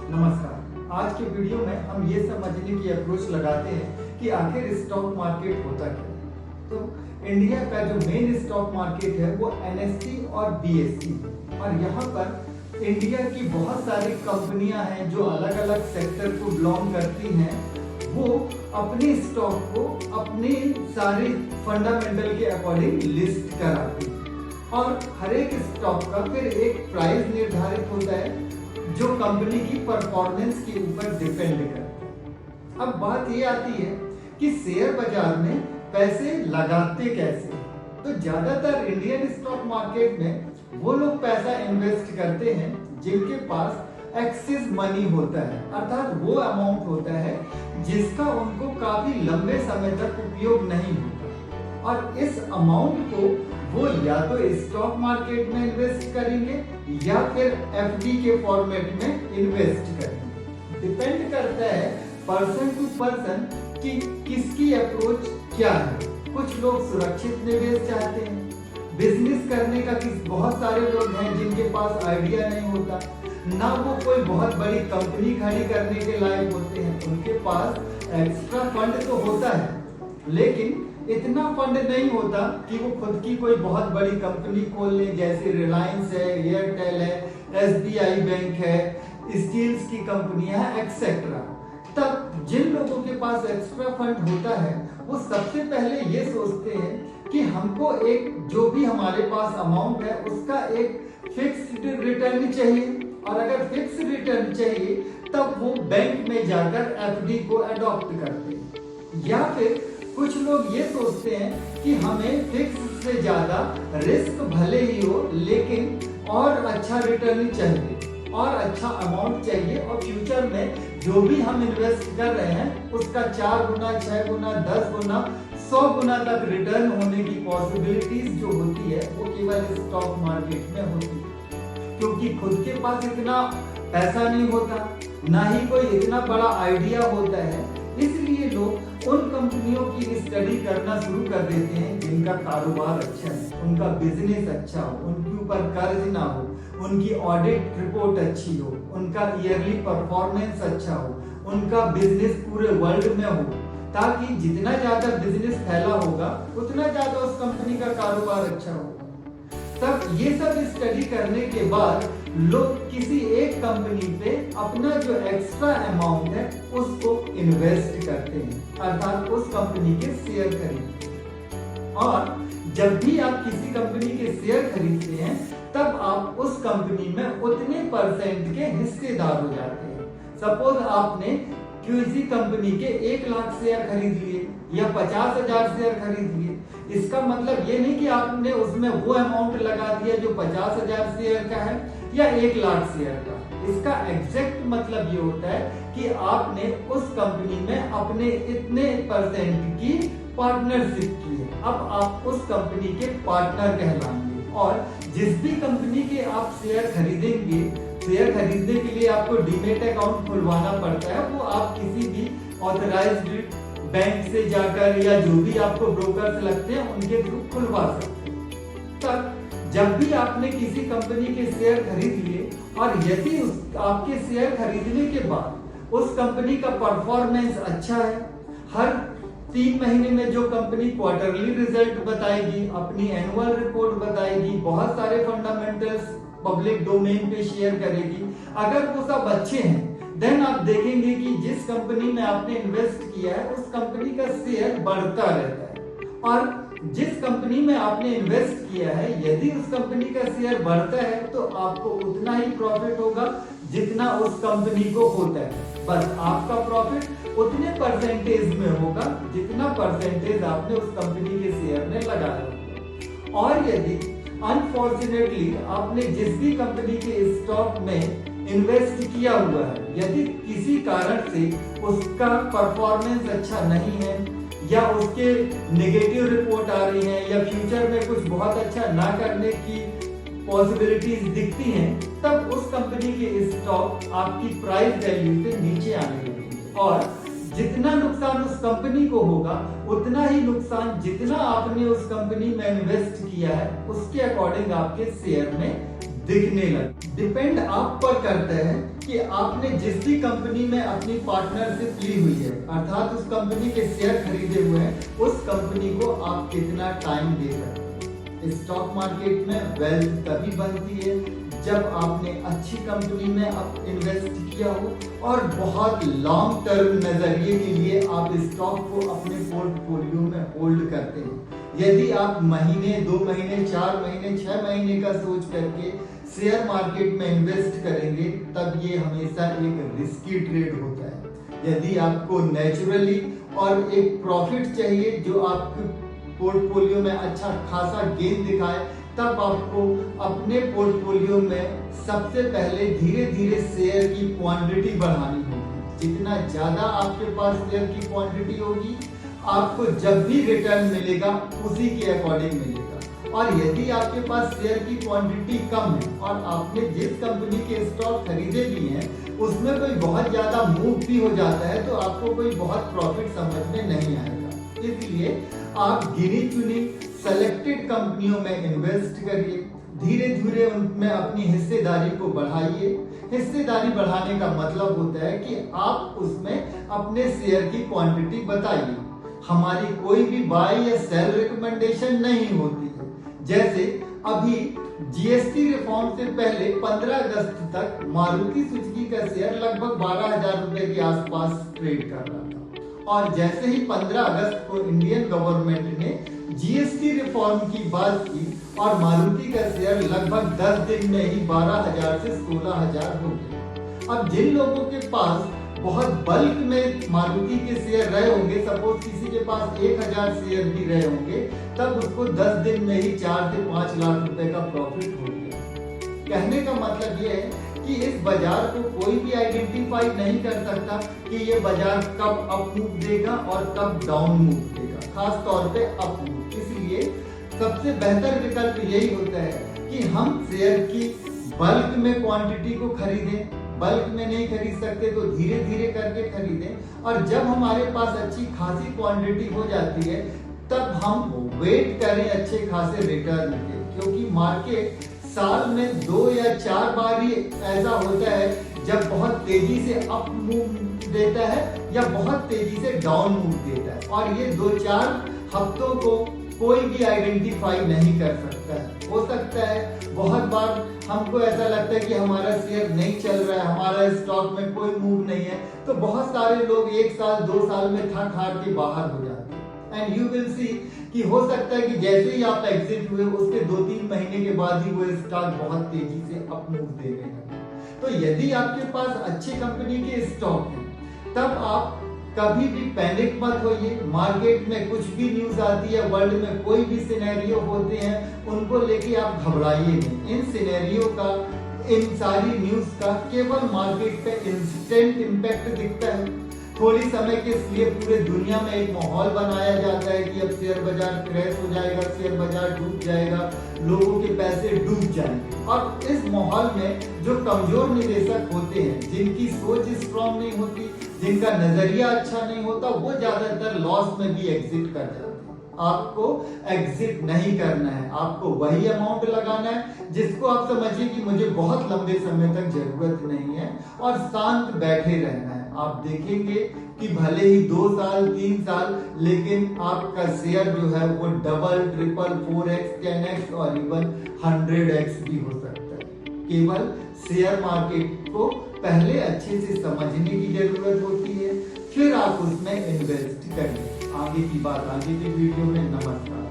नमस्कार। आज के वीडियो में हम ये समझने की अप्रोच लगाते हैं कि आखिर स्टॉक मार्केट होता क्या है। तो इंडिया का जो मेन स्टॉक मार्केट है वो एनएससी और बीएससी है और यहाँ पर इंडिया की बहुत सारी कंपनियां हैं जो अलग अलग सेक्टर को बिलोंग करती हैं। वो अपने स्टॉक को अपने सारे फंडामेंटल के अकॉर्डिंग लिस्ट कराती हैं और हर एक स्टॉक का फिर एक प्राइस निर्धारित होता है जो कंपनी की परफॉर्मेंस के ऊपर डिपेंड करता है। अब बात ये आती है कि शेयर बाजार में पैसे लगाते कैसे। तो ज्यादातर इंडियन स्टॉक मार्केट में वो लोग पैसा इन्वेस्ट करते हैं जिनके पास एक्सेस मनी होता है, अर्थात वो अमाउंट होता है जिसका उनको काफी लंबे समय तक उपयोग नहीं होता और इस अमाउंट को वो या तो स्टॉक मार्केट में इन्वेस्ट करेंगे या फिर एफडी के फॉर्मेट में इन्वेस्ट करेंगे। डिपेंड करता है पर्सन टू पर्सन कि किसकी अप्रोच क्या है। कुछ लोग सुरक्षित निवेश चाहते हैं, बिजनेस करने का बहुत सारे लोग हैं जिनके पास आइडिया नहीं होता, ना वो कोई बहुत बड़ी कंपनी खड़ी करने के लायक होते हैं। उनके पास एक्स्ट्रा फंड तो होता है लेकिन इतना फंड नहीं होता कि वो खुद की कोई बहुत बड़ी कंपनी खोल लें, जैसे रिलायंस है, एयरटेल है, एसबीआई बैंक है, स्टील्स की कंपनियां हैं एक्सेट्रा। तब जिन लोगों के पास एक्स्ट्रा फंड होता है वो सबसे पहले ये सोचते हैं कि हमको एक जो भी हमारे पास अमाउंट है उसका एक फिक्स्ड रिटर्न चाहिए और अगर फिक्स रिटर्न चाहिए तब वो बैंक में जाकर एफडी को अडॉप्ट करते हैं। या फिर कुछ लोग ये सोचते हैं कि हमें फिक्स से ज्यादा रिस्क भले ही हो लेकिन और अच्छा रिटर्न चाहिए और अच्छा अमाउंट चाहिए और फ्यूचर में जो भी हम इन्वेस्ट कर रहे हैं उसका 4 गुना, 6 गुना, 10 गुना, 100 गुना तक रिटर्न होने की पॉसिबिलिटीज जो होती है वो केवल स्टॉक मार्केट में होती है, क्योंकि खुद के पास इतना पैसा नहीं होता, ना ही कोई इतना बड़ा आइडिया होता है। इसलिए लोग उन कंपनियों की स्टडी करना शुरू कर देते हैं जिनका कारोबार अच्छा है, उनका बिजनेस अच्छा हो, उनके ऊपर कर्ज ना हो, उनकी ऑडिट रिपोर्ट अच्छी हो, उनका ईयरली परफॉर्मेंस अच्छा हो, उनका बिजनेस पूरे वर्ल्ड में हो, ताकि जितना ज्यादा बिजनेस फैला होगा उतना ज्यादा उस कंपनी का कारोबार अच्छा होगा। तब ये सब स्टडी करने के बाद लोग किसी एक कंपनी पे अपना जो एक्स्ट्रा अमाउंट है उसको इन्वेस्ट करते हैं, अर्थात उस कंपनी के शेयर खरीदते हैं। और जब भी आप किसी कंपनी के शेयर खरीदते हैं तब आप उस कंपनी में उतने परसेंट के हिस्सेदार हो जाते हैं। सपोज आपने किसी कंपनी के 1 लाख शेयर खरीद लिए या 50,000 शेयर खरीद लिए, इसका मतलब ये नहीं कि आपने उसमें वो अमाउंट लगा दिया जो 50,000 शेयर का है या 1 लाख शेयर का। इसका एग्जैक्ट मतलब ये होता है कि आपने उस कंपनी में अपने इतने परसेंट की पार्टनरशिप की है। अब आप उस कंपनी के पार्टनर कहलाएंगे और जिस भी कंपनी के आप शेयर खरीदेंगे, शेयर खरीदने के लिए आपको डीमेट अकाउंट खुलवाना पड़ता है। वो आप किसी भी ऑथराइज्ड बैंक से जाकर या जो भी आपको ब्रोकर्स लगते हैं उनके थ्रू खुलवा सकते हैं। तब जब भी आपने किसी कंपनी के शेयर खरीद लिए और यदि आपके शेयर खरीदने के बाद उस कंपनी का परफॉर्मेंस अच्छा है, हर 3 महीने में जो कंपनी क्वार्टरली रिजल्ट बताएगी, अपनी एनुअल रिपोर्ट बताएगी, बहुत सारे फंडामेंटल्स पब्लिक डोमेन पे शेयर करेगी, अगर वो सब अच्छे हैं देन आप देखेंगे कि जिस कंपनी में आपने इन्वेस्ट किया है उस कंपनी का शेयर बढ़ता रहता है। और जिस कंपनी में आपने इन्वेस्ट किया है यदि उस कंपनी का शेयर बढ़ता है तो आपको उतना ही प्रॉफिट होगा जितना उस कंपनी को होता है। बस आपका प्रॉफिट उतने परसेंटेज में होगा जितना परसेंटेज आपने उस कंपनी के शेयर में लगाया होगा। और यदि अनफॉर्चुनेटली आपने जिस भी कंपनी के स्टॉक में इन्वेस्ट किया हुआ है, यदि किसी कारण से उसका परफॉर्मेंस अच्छा नहीं है या उसके नेगेटिव रिपोर्ट आ रही है या फ्यूचर में कुछ बहुत अच्छा ना करने की पॉसिबिलिटीज दिखती हैं, तब उस कंपनी के स्टॉक आपकी प्राइस वैल्यू से नीचे आने लगेंगे और जितना नुकसान उस कंपनी को होगा उतना ही नुकसान जितना आपने उस कंपनी में इन्वेस्ट किया है उसके अकॉर्डिंग आपके शेयर में दिखने लगे। डिपेंड आप पर करता है कि आपने जिस भी कंपनी में अपनी पार्टनरशिप ली हुई है, अर्थात उस कंपनी के शेयर खरीदे हुए हैं, उस कंपनी को आप कितना टाइम दे सकते हैं। स्टॉक मार्केट में वेल्थ तभी बनती है जब आपने अच्छी कंपनी में इन्वेस्ट किया हो और बहुत लॉन्ग टर्म नजरिए के लिए आप स्टॉक को अपने पोर्टफोलियो में होल्ड करते हैं। यदि आप महीने, 2 महीने, 4 महीने, 6 महीने का सोच करके शेयर मार्केट में इन्वेस्ट करेंगे, तब ये हमेशा एक रिस्की ट्रेड होता है। यदि आपको नेचुरली और एक प्रॉफिट चाहिए जो आपके पोर्टफोलियो में अच्छा खासा गेन दिखाए, तब आपको अपने पोर्टफोलियो में सबसे पहले धीरे धीरे शेयर की क्वांटिटी बढ़ानी होगी। जितना ज्यादा आपके पास शेयर की क्वांटिटी होगी, आपको जब भी रिटर्न मिलेगा उसी के अकॉर्डिंग मिलेगा। और यदि आपके पास शेयर की क्वांटिटी कम है और आपने जिस कंपनी के स्टॉक खरीदे भी हैं उसमें कोई बहुत ज्यादा मूव भी हो जाता है, तो आपको कोई बहुत प्रॉफिट समझ में नहीं आएगा। इसलिए आप गिनी चुनी सेलेक्टेड कंपनियों में इन्वेस्ट करिए, धीरे धीरे उनमें अपनी हिस्सेदारी को बढ़ाइए। हिस्सेदारी बढ़ाने का मतलब होता है कि आप उसमें अपने शेयर की क्वांटिटी बताइए। हमारी कोई भी बाय या सेल रिकमेंडेशन नहीं होती है। जैसे अभी जीएसटी रिफॉर्म से पहले 15 अगस्त तक मारुति सुजुकी का शेयर लगभग 12,000 रुपए के आसपास ट्रेड कर रहा था, और जैसे ही 15 अगस्त को इंडियन गवर्नमेंट ने जीएसटी रिफॉर्म की बात की और मारुति का शेयर लगभग 10 दिन में ही 12,000 से 16,000 हो गया। अब जिन लोगों के पास बहुत बल्क में मारुति के शेयर रहे होंगे, सपोज किसी के पास 1,000 शेयर भी रहे होंगे, तब उसको 10 दिन में ही 4 से 5 लाख रुपए का प्रॉफिट हो गया। कहने का मतलब ये है कि इस बाजार को कोई भी आइडेंटिफाई नहीं कर सकता कि ये बाजार कब अप मूव देगा और कब डाउन मूव देगा, खास तौर पे अप मूव। इसलिए सबसे बेहतर विकल्प यही होता है कि हम शेयर की बल्क में क्वांटिटी को खरीदें। बल्क में नहीं खरीद सकते तो धीरे धीरे करके खरीदें, और जब हमारे पास अच्छी खासी क्वांटिटी हो जाती है तब हम वेट करें अच्छे खासे रिटर्न के, क्योंकि मार्केट साल में 2 या 4 बार ही ऐसा होता है जब बहुत तेजी से अप मूव देता है या बहुत तेजी से डाउन मूव देता है, और ये 2-4 हफ्तों को कोई भी आइडेंटिफाई नहीं कर सकता है। हो सकता है बहुत बार हमको ऐसा लगता है कि हमारा शेयर नहीं चल रहा है, हमारा स्टॉक में कोई मूव नहीं है, तो बहुत सारे लोग 1 साल 2 साल में थक हार के बाहर हो जाते हैं। एंड यू विल सी कि हो सकता है कि जैसे ही आप एग्जिट हुए उसके 2-3 महीने के बाद ही वो स्टॉक बहुत तेजी से अप मूव देने लगे। तो यदि आपके पास अच्छी कंपनी के स्टॉक है, तब आप कभी भी पैनिक मत होइए। मार्केट में कुछ भी न्यूज आती है, वर्ल्ड में कोई भी सिनेरियो होते हैं, उनको लेके आप घबराइए नहीं। इन सिनेरियो का, इन सारी न्यूज का केवल मार्केट पे इंस्टेंट इम्पैक्ट दिखता है। थोड़ी समय के लिए पूरे दुनिया में एक माहौल बनाया जाता है कि अब शेयर बाजार क्रैश हो जाएगा, शेयर बाजार डूब जाएगा, लोगों के पैसे डूब जाएंगे। और इस माहौल में जो कमजोर निवेशक होते हैं, जिनकी सोच स्ट्रांग नहीं होती, जिनका नजरिया अच्छा नहीं होता, वो ज्यादातर लॉस में भी एग्जिट कर जाते हैं। आपको एग्जिट नहीं करना है, आपको वही अमाउंट लगाना है जिसको आप समझिए कि मुझे बहुत लंबे समय तक जरूरत नहीं है, और शांत बैठे रहना है। आप देखेंगे कि भले ही 2 साल 3 साल, लेकिन आपका शेयर जो है वो डबल, ट्रिपल, 4x, 10x और इवन 100x भी हो सकता है। केवल शेयर मार्केट को पहले अच्छे से समझने की जरूरत होती है, फिर आप उसमें इन्वेस्ट करिए। आगे की बात आगे की वीडियो में। नमस्कार।